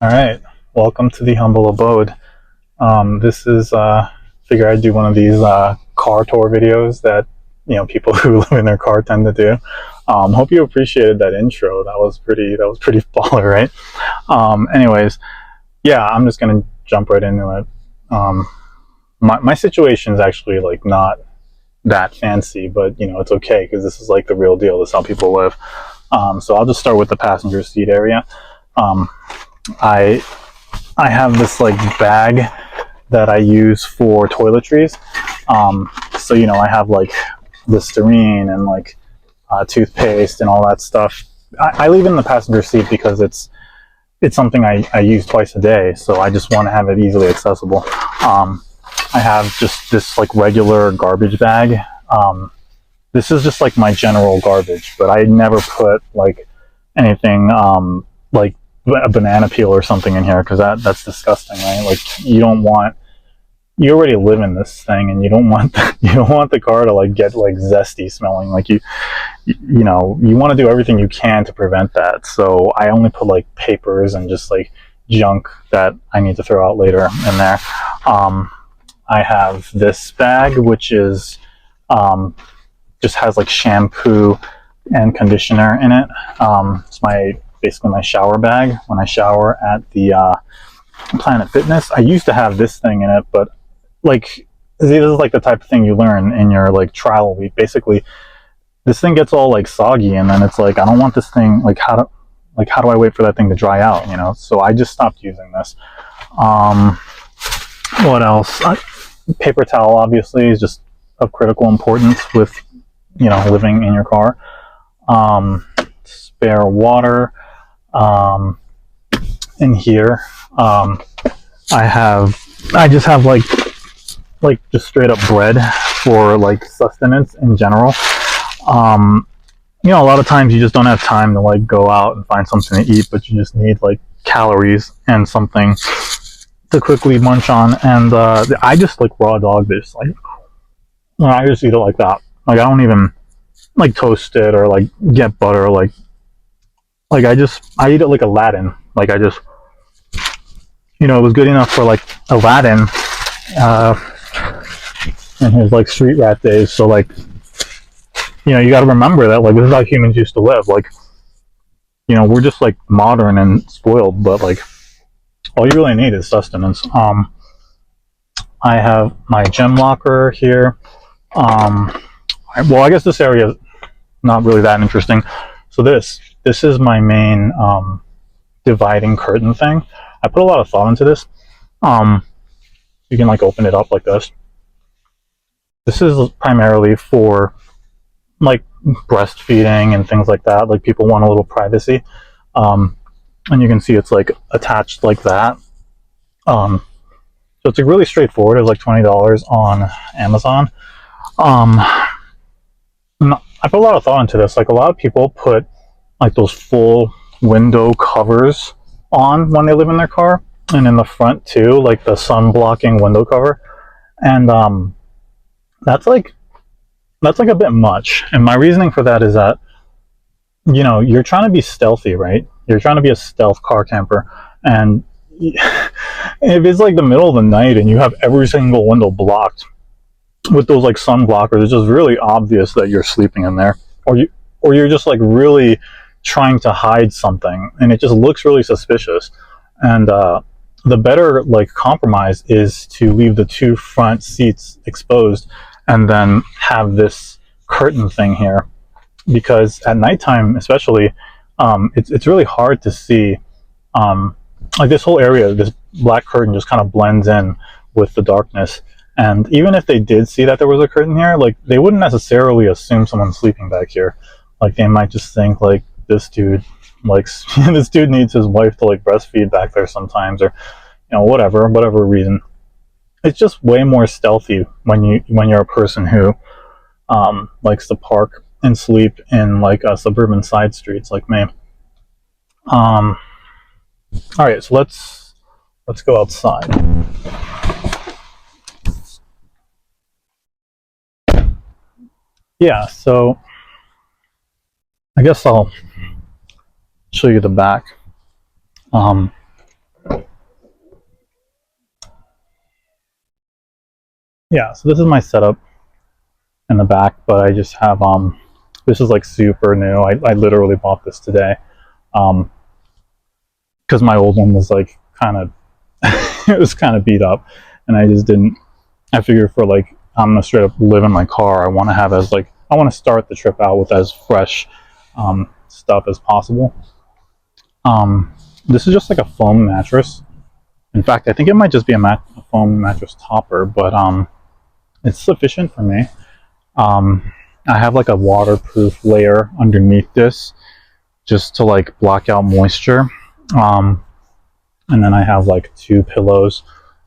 All right, welcome to the humble abode. This is figure I'd do one of these car tour videos that people who live in their car tend to do. Hope you appreciated that intro. That was pretty baller, right? Anyways, yeah, I'm just gonna jump right into it. My situation is actually like not that fancy, but it's okay because this is like the real deal. This is how people live. So I'll just start with the passenger seat area. Um, I I have this like bag that I use for toiletries. So I have like Listerine and like toothpaste and all that stuff. I leave it in the passenger seat because it's something I use twice a day, so I just want to have it easily accessible. I have just this like regular garbage bag. This is just like my general garbage, but I never put like anything like a banana peel or something in here because that's disgusting, right? Like you already live in this thing, and you don't want the car to like get like zesty smelling. Like you want to do everything you can to prevent that. So I only put like papers and just like junk that I need to throw out later in there. I have this bag which is just has like shampoo and conditioner in it. It's basically my shower bag when I shower at the Planet Fitness. I used to have this thing in it, but like this is like the type of thing you learn in your like trial week. Basically, this thing gets all like soggy, and then it's like I don't want this thing. Like how do I wait for that thing to dry out? So I just stopped using this. What else? Paper towel obviously is just of critical importance with living in your car. Spare water. In here, I just have like just straight up bread for like sustenance in general. A lot of times you just don't have time to like go out and find something to eat, but you just need like calories and something to quickly munch on. And I just like raw dog this. Like I just eat it like that. Like I don't even like toast it or like get butter. Like I eat it like Aladdin. Like it was good enough for like Aladdin in his like street rat days. So like you got to remember that like this is how humans used to live. Like we're just like modern and spoiled, but like all you really need is sustenance. I have my gem locker here. Well, I guess this area is not really that interesting. So this is my main dividing curtain thing. I put a lot of thought into this. You can like open it up like this. This is primarily for like breastfeeding and things like that. Like people want a little privacy. And you can see it's like attached like that. So it's like really straightforward. It's like $20 on Amazon. I put a lot of thought into this. Like a lot of people put like those full window covers on when they live in their car, and in the front too, like the sun blocking window cover. And that's like a bit much. And my reasoning for that is that you're trying to be stealthy, right? You're trying to be a stealth car camper, and if it's like the middle of the night and you have every single window blocked with those like sun blockers, it's just really obvious that you're sleeping in there, or you're just like really trying to hide something, and it just looks really suspicious. And the better like compromise is to leave the two front seats exposed and then have this curtain thing here, because at nighttime especially, it's really hard to see. Like this whole area, this black curtain just kind of blends in with the darkness. And even if they did see that there was a curtain here, like they wouldn't necessarily assume someone's sleeping back here. Like they might just think like this dude this dude needs his wife to like breastfeed back there sometimes, or whatever reason. It's just way more stealthy when you're a person who likes to park and sleep in like suburban side streets like me. All right, so let's go outside. Yeah, so I guess I'll show you the back. yeah, so this is my setup in the back, but I just have this is like super new. I literally bought this today because my old one was like kind of it was kind of beat up, and I just didn't. I figured for like I'm gonna straight up live in my car. I want to have as like I want to start the trip out with as fresh stuff as possible. This is just like a foam mattress. In fact, I think it might just be a foam mattress topper, but it's sufficient for me. I have like a waterproof layer underneath this just to like block out moisture. And then I have like 2 pillows,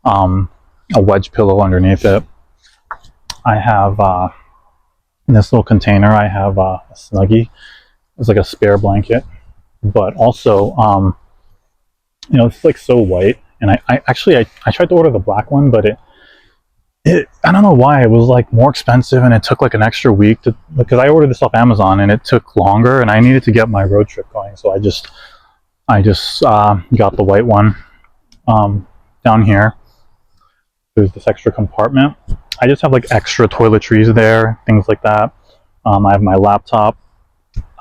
a wedge pillow underneath it. I have in this little container, I have a Snuggie. It's like a spare blanket, but also, you know, it's like so white. And I actually tried to order the black one, but I don't know why it was like more expensive, and it took like an extra week to, because I ordered this off Amazon and it took longer, and I needed to get my road trip going, so I just got the white one. Down here, there's this extra compartment. I just have like extra toiletries there, things like that. I have my laptop.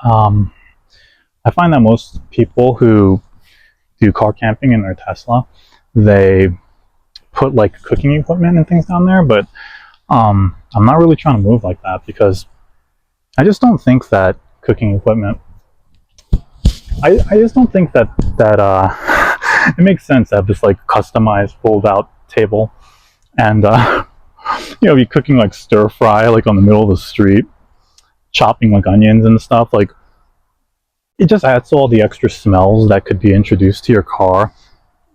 I find that most people who do car camping in their Tesla, they put like cooking equipment and things down there, but I'm not really trying to move like that because I just don't think that cooking equipment, I just don't think that it makes sense to have this like customized fold out table, and you know, be cooking like stir fry like on the middle of the street, chopping like onions and stuff. Like, it just adds to all the extra smells that could be introduced to your car.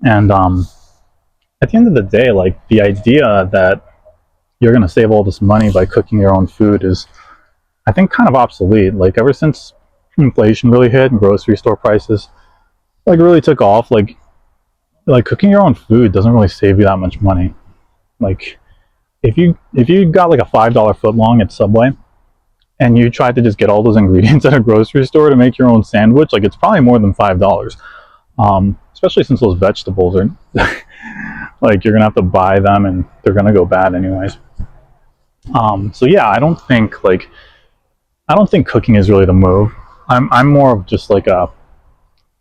And at the end of the day, like, the idea that you're going to save all this money by cooking your own food is, I think, kind of obsolete. Like, ever since inflation really hit and grocery store prices like really took off, like cooking your own food doesn't really save you that much money. Like, if you got like a $5 footlong at Subway and you tried to just get all those ingredients at a grocery store to make your own sandwich, like, it's probably more than $5. Especially since those vegetables are like, you're gonna have to buy them and they're gonna go bad anyways. So yeah, I don't think cooking is really the move. I'm more of just like a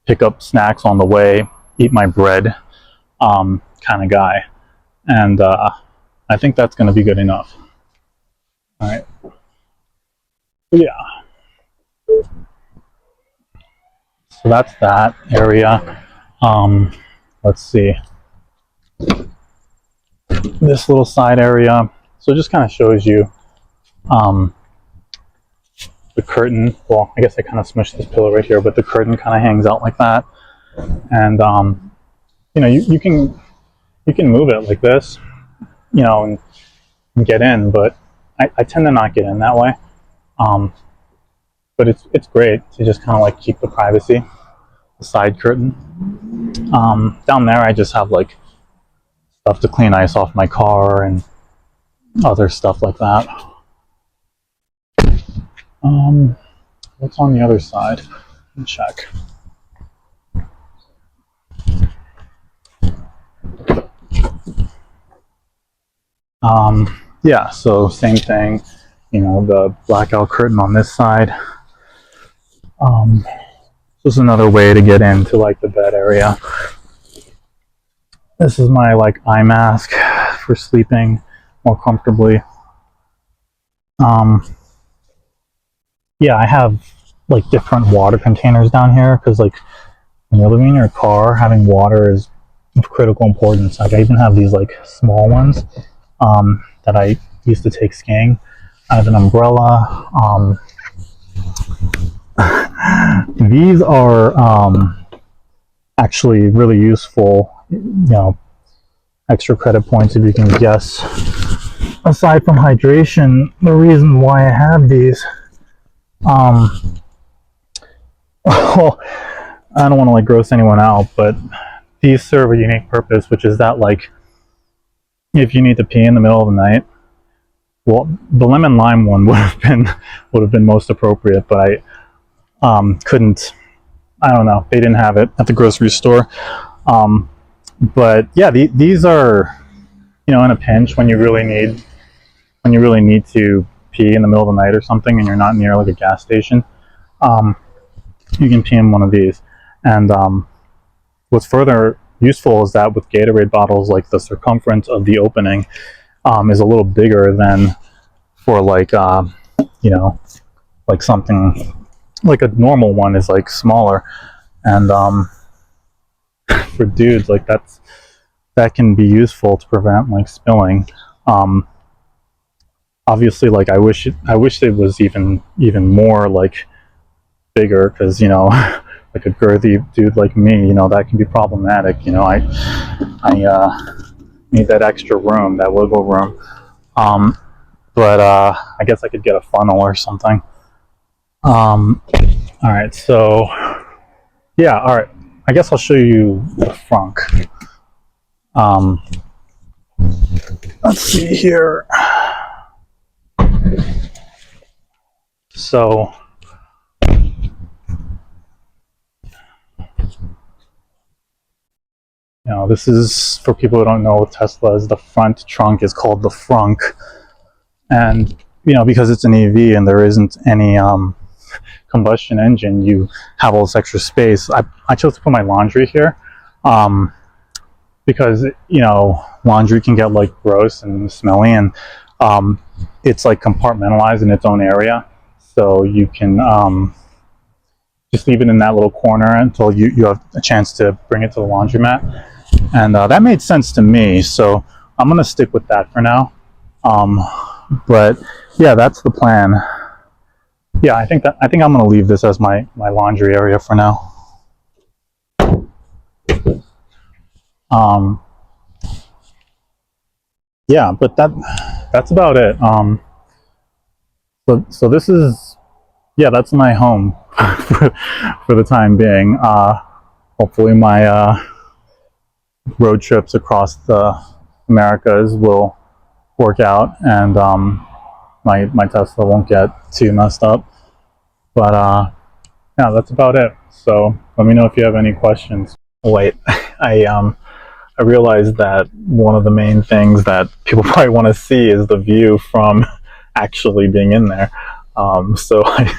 pick up snacks on the way, eat my bread kind of guy, and I think that's going to be good enough. All right. Yeah. So that's that area. Let's see. This little side area. So it just kind of shows you the curtain. Well, I guess I kind of smushed this pillow right here, but the curtain kind of hangs out like that. And you know, you can move it like this, you know, and get in, but I tend to not get in that way. But it's great to just kind of like keep the privacy, the side curtain. Down there, I just have like stuff to clean ice off my car and other stuff like that. What's on the other side? Let me check. Yeah, so same thing, you know, the blackout curtain on this side. This is another way to get into like the bed area. This is my like eye mask for sleeping more comfortably. Yeah, I have like different water containers down here because, like, when you're living in your car, having water is of critical importance. Like, I even have these like small ones that I used to take skiing. I have an umbrella. These are actually really useful, you know, extra credit points if you can guess. Aside from hydration, the reason why I have these, well, I don't want to like gross anyone out, but these serve a unique purpose, which is that, like, if you need to pee in the middle of the night, well, the lemon lime one would have been most appropriate, but I couldn't. I don't know. They didn't have it at the grocery store. But yeah, these are, you know, in a pinch when you really need when you really need to pee in the middle of the night or something and you're not near like a gas station, you can pee in one of these. And what's further useful is that with Gatorade bottles, like the circumference of the opening is a little bigger than for like you know, like something like a normal one is like smaller. And for dudes, like that can be useful to prevent like spilling. Obviously, like I wish it was even more like bigger, because you know, like a girthy dude like me, you know, that can be problematic. You know, I need that extra room, that wiggle room. But I guess I could get a funnel or something. All right, so yeah, all right. I guess I'll show you the frunk. Let's see here. So you know, this is for people who don't know what Tesla is. The front trunk is called the frunk, and you know, because it's an EV and there isn't any combustion engine, you have all this extra space. I chose to put my laundry here because you know, laundry can get like gross and smelly, and it's like compartmentalized in its own area, so you can just leave it in that little corner until you have a chance to bring it to the laundromat. And that made sense to me, so I'm gonna stick with that for now. But yeah, that's the plan. Yeah, I think I'm gonna leave this as my laundry area for now. Yeah, but that's about it. So this is, yeah, that's my home for the time being. Hopefully my road trips across the Americas will work out, and my Tesla won't get too messed up. But yeah, that's about it. So let me know if you have any questions. Wait, I realized that one of the main things that people probably want to see is the view from actually being in there. So I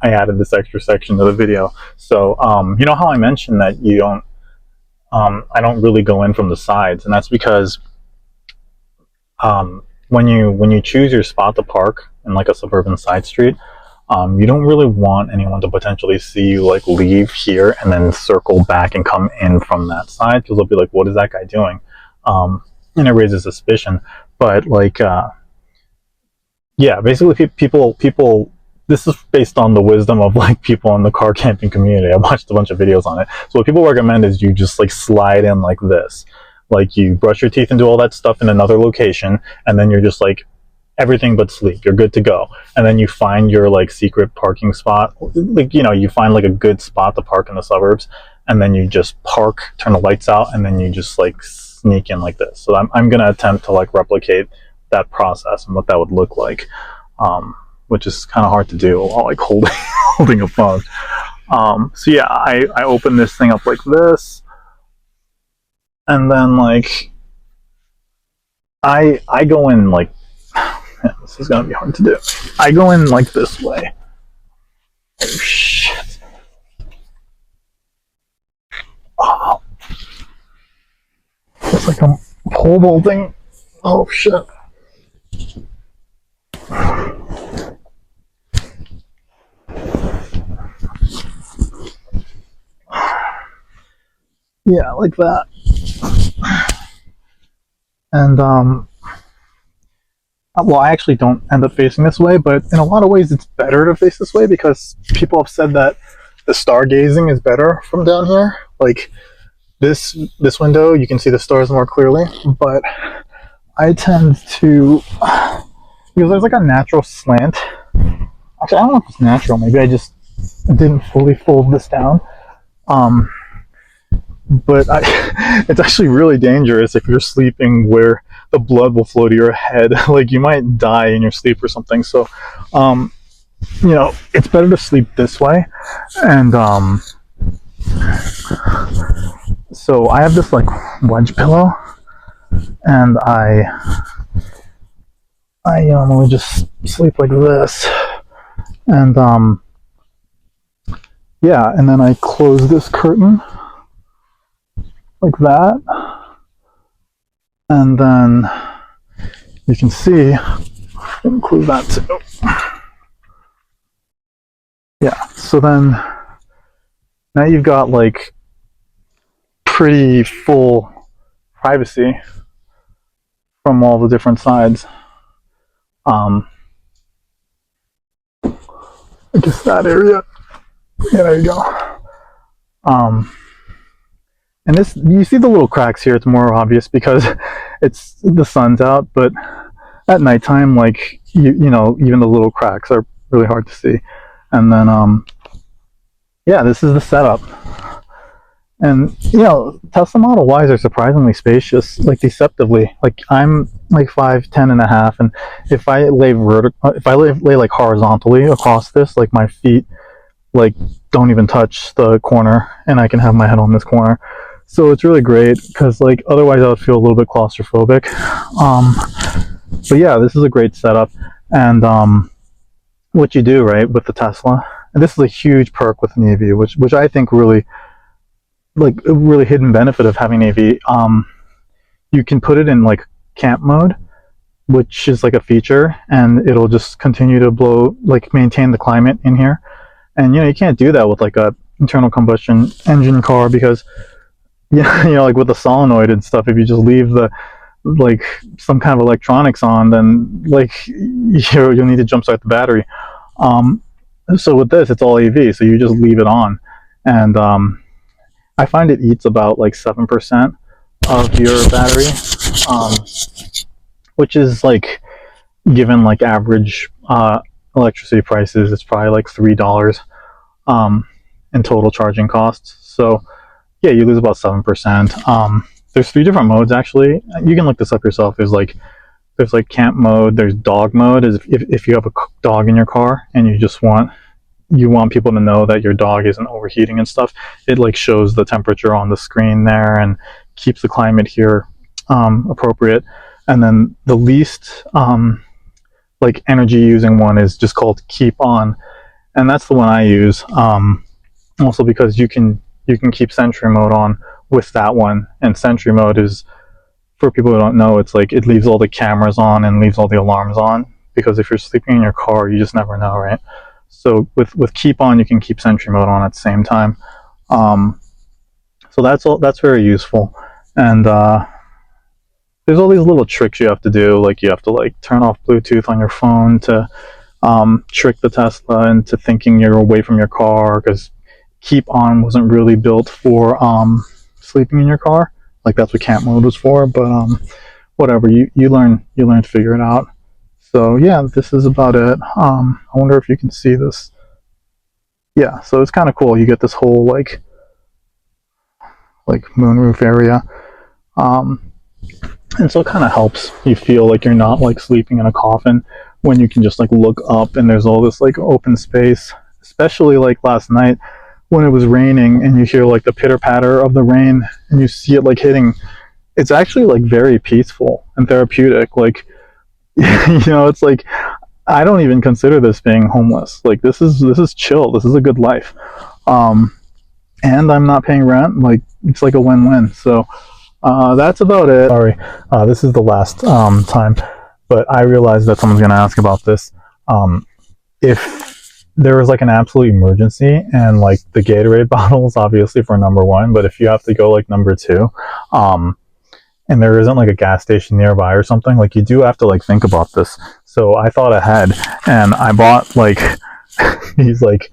added this extra section to the video. So you know how I mentioned that you don't, I don't really go in from the sides, and that's because when you choose your spot to park in like a suburban side street, you don't really want anyone to potentially see you like leave here and then circle back and come in from that side, because they'll be like, what is that guy doing? And it raises suspicion. But like yeah, basically people this is based on the wisdom of like people in the car camping community. I watched a bunch of videos on it. So what people recommend is you just like slide in like this. Like you brush your teeth and do all that stuff in another location, and then you're just like everything but sleep. You're good to go. And then you find your like secret parking spot. Like, you know, you find like a good spot to park in the suburbs, and then you just park, turn the lights out, and then you just like sneak in like this. So I'm gonna attempt to like replicate that process and what that would look like, which is kind of hard to do while like holding a phone. So yeah, I open this thing up like this, and then like I go in like, yeah, this is gonna be hard to do. I go in like this way. Oh shit. Oh. It's like I'm pole vaulting. Oh shit. Yeah, like that. And well, I actually don't end up facing this way, but in a lot of ways it's better to face this way, because people have said that the stargazing is better from down here. Like this window, you can see the stars more clearly, but I tend to, because there's like a natural slant. Actually, I don't know if it's natural. Maybe I just didn't fully fold this down. But it's actually really dangerous if you're sleeping where the blood will flow to your head. Like you might die in your sleep or something. So, you know, it's better to sleep this way. And so I have this like wedge pillow, and I I normally just sleep like this, and yeah, and then I close this curtain like that, and then you can see, include that too. Yeah, so then now you've got like pretty full privacy from all the different sides. I guess that area. Yeah, there you go. And this, you see the little cracks here. It's more obvious because it's the sun's out, but at nighttime, like you know, even the little cracks are really hard to see. And then, yeah, this is the setup. And you know, Tesla Model Ys are surprisingly spacious, like deceptively. Like I'm like 5'10.5", and if I lay lay like horizontally across this, like my feet like don't even touch the corner, and I can have my head on this corner. So it's really great because like otherwise I would feel a little bit claustrophobic. But yeah, this is a great setup, and what you do right with the Tesla, and this is a huge perk with an EV, which I think really like a really hidden benefit of having an EV. You can put it in like camp mode, which is like a feature, and it'll just continue to blow, like maintain the climate in here. And you know, you can't do that with like a internal combustion engine car because yeah, you know, like with the solenoid and stuff, if you just leave the like some kind of electronics on, then like you'll need to jumpstart the battery. So with this, it's all EV, so you just leave it on, and I find it eats about like 7% of your battery, which is like, given like average electricity prices, it's probably like $3 in total charging costs. So yeah, you lose about 7%. There's 3 different modes actually. You can look this up yourself. There's like camp mode. There's dog mode. Is if you have a dog in your car and you want people to know that your dog isn't overheating and stuff. It like shows the temperature on the screen there and keeps the climate here appropriate. And then the least like energy using one is just called keep on, and that's the one I use. Also because you can keep Sentry mode on with that one, and Sentry mode is, for people who don't know, it's like it leaves all the cameras on and leaves all the alarms on, because if you're sleeping in your car, you just never know, right? So with keep on, you can keep Sentry mode on at the same time. So that's very useful. And there's all these little tricks you have to do, like you have to like turn off Bluetooth on your phone to trick the Tesla into thinking you're away from your car, because keep on wasn't really built for sleeping in your car. Like that's what camp mode was for. But whatever, you learn to figure it out. So yeah, this is about it. I wonder if you can see this. Yeah, so it's kind of cool. You get this whole like moonroof area, and so it kind of helps you feel like you're not like sleeping in a coffin when you can just like look up and there's all this like open space. Especially like last night when it was raining and you hear like the pitter patter of the rain and you see it like hitting. It's actually like very peaceful and therapeutic. Like you know, it's like I don't even consider this being homeless. Like this is chill. This is a good life, and I'm not paying rent. Like it's like a win-win. So that's about it. Sorry, this is the last time, but I realized that someone's gonna ask about this. If there was like an absolute emergency and like the Gatorade bottles, obviously for number 1, but if you have to go like number 2, and there isn't like a gas station nearby or something, like you do have to like think about this. So I thought ahead and I bought like these like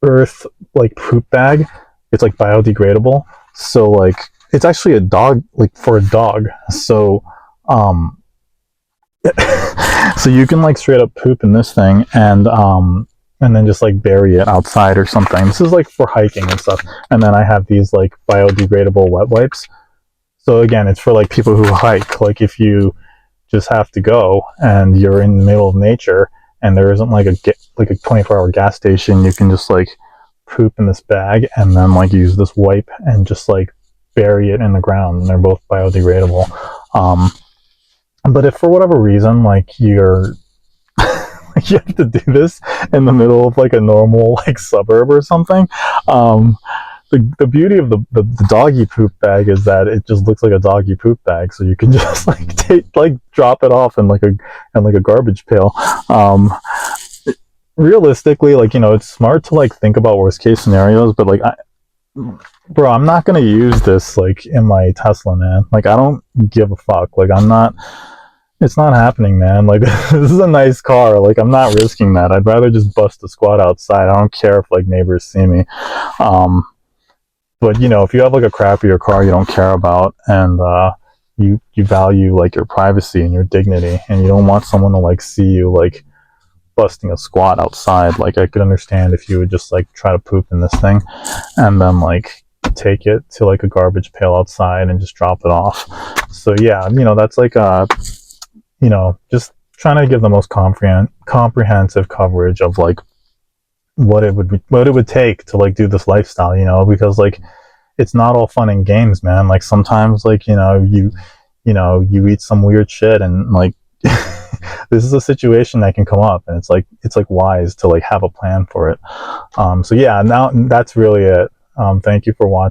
earth like poop bag. It's like biodegradable. So like it's actually a dog, like for a dog. So so you can like straight up poop in this thing and then just like bury it outside or something. This is like for hiking and stuff. And then I have these like biodegradable wet wipes. So again, it's for like people who hike. Like if you just have to go and you're in the middle of nature and there isn't like a 24-hour gas station, you can just like poop in this bag and then like use this wipe and just like bury it in the ground. And they're both biodegradable. But if for whatever reason, like you have to do this in the middle of like a normal like suburb or something, the beauty of the doggy poop bag is that it just looks like a doggy poop bag, so you can just like drop it off in like a garbage pail. Realistically, like, you know, it's smart to like think about worst case scenarios, but like bro, I'm not gonna use this like in my Tesla, man. Like, I don't give a fuck. Like, it's not happening, man. Like, this is a nice car. Like, I'm not risking that. I'd rather just bust a squat outside. I don't care if like neighbors see me. But you know, if you have like a crappier car you don't care about, and you value like your privacy and your dignity, and you don't want someone to like see you like busting a squat outside, like I could understand if you would just like try to poop in this thing and then like take it to like a garbage pail outside and just drop it off. So yeah, you know, that's like you know, just trying to give the most comprehensive coverage of like what it would take to like do this lifestyle, you know, because like it's not all fun and games, man. Like sometimes like, you know, you eat some weird shit and like this is a situation that can come up, and it's like wise to like have a plan for it. So yeah, now that's really it. Thank you for watching.